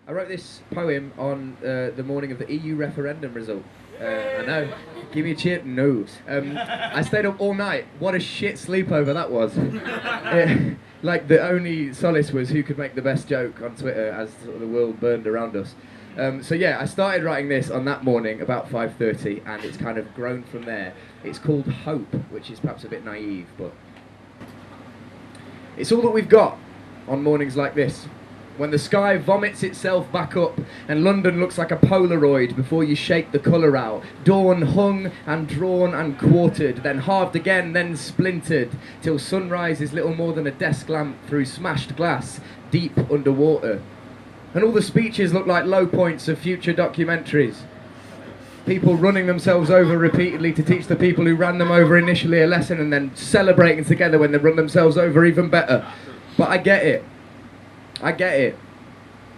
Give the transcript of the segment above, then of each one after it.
I wrote this poem on the morning of the EU referendum result. I know. Give me a cheer. No. I stayed up all night. What a shit sleepover that was. Like, the only solace was who could make the best joke on Twitter as sort of the world burned around us. So yeah, I started writing this on that morning about 5:30, and it's kind of grown from there. It's called Hope, which is perhaps a bit naive, but it's all that we've got on mornings like this. When the sky vomits itself back up and London looks like a Polaroid before you shake the colour out. Dawn hung and drawn and quartered, then halved again, then splintered, till sunrise is little more than a desk lamp through smashed glass, deep underwater. And all the speeches look like low points of future documentaries. People running themselves over repeatedly to teach the people who ran them over initially a lesson, and then celebrating together when they run themselves over even better. But I get it. I get it.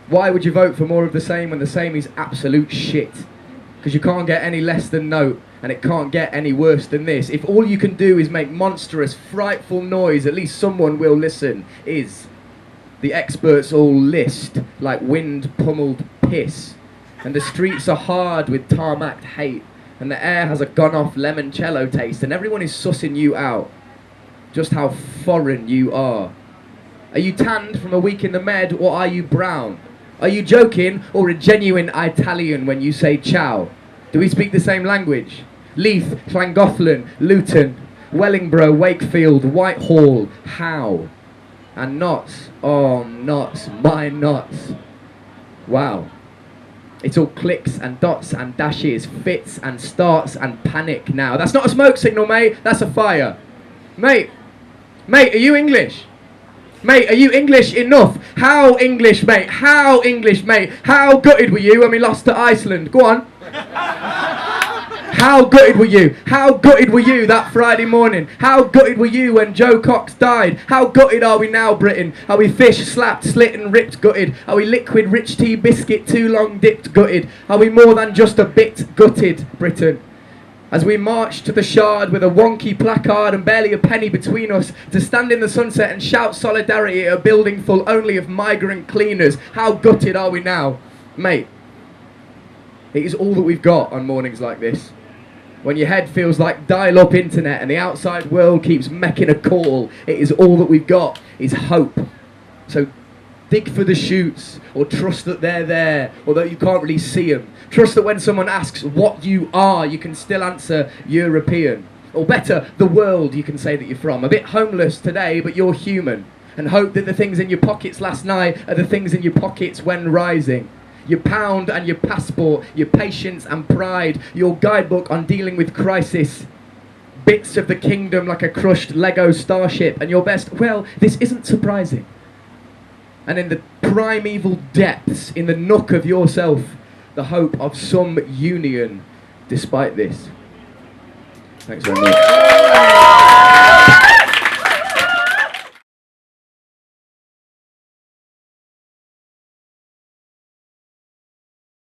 Why would you vote for more of the same when the same is absolute shit? Because you can't get any less than no, and it can't get any worse than this. If all you can do is make monstrous, frightful noise, at least someone will listen. The experts all list like wind-pummeled piss, and the streets are hard with tarmacked hate, and the air has a gone-off limoncello taste, and everyone is sussing you out, just how foreign you are. Are you tanned from a week in the med, or are you brown? Are you joking, or a genuine Italian when you say ciao? Do we speak the same language? Leith, Llangollen, Luton, Wellingborough, Wakefield, Whitehall, how? And knots, oh knots, my knots. Wow. It's all clicks and dots and dashes, fits and starts and panic now. That's not a smoke signal, mate, that's a fire. Mate, are you English? Mate, are you English enough? How English, mate? How English, mate? How gutted were you when we lost to Iceland? Go on. How gutted were you? How gutted were you that Friday morning? How gutted were you when Joe Cox died? How gutted are we now, Britain? Are we fish, slapped, slit and ripped, gutted? Are we liquid, rich tea biscuit, too long dipped, gutted? Are we more than just a bit gutted, Britain? As we march to the Shard with a wonky placard and barely a penny between us to stand in the sunset and shout solidarity at a building full only of migrant cleaners, how gutted are we now? Mate, it is all that we've got on mornings like this. When your head feels like dial-up internet and the outside world keeps making a call, it is all that we've got is hope. So dig for the shoots, or trust that they're there, although you can't really see them. Trust that when someone asks what you are, you can still answer European. Or better, the world you can say that you're from. A bit homeless today, but you're human. And hope that the things in your pockets last night are the things in your pockets when rising. Your pound and your passport, your patience and pride, your guidebook on dealing with crisis. Bits of the kingdom like a crushed Lego starship, and your best, well, this isn't surprising. And in the primeval depths, in the nook of yourself, the hope of some union despite this. Thanks very much.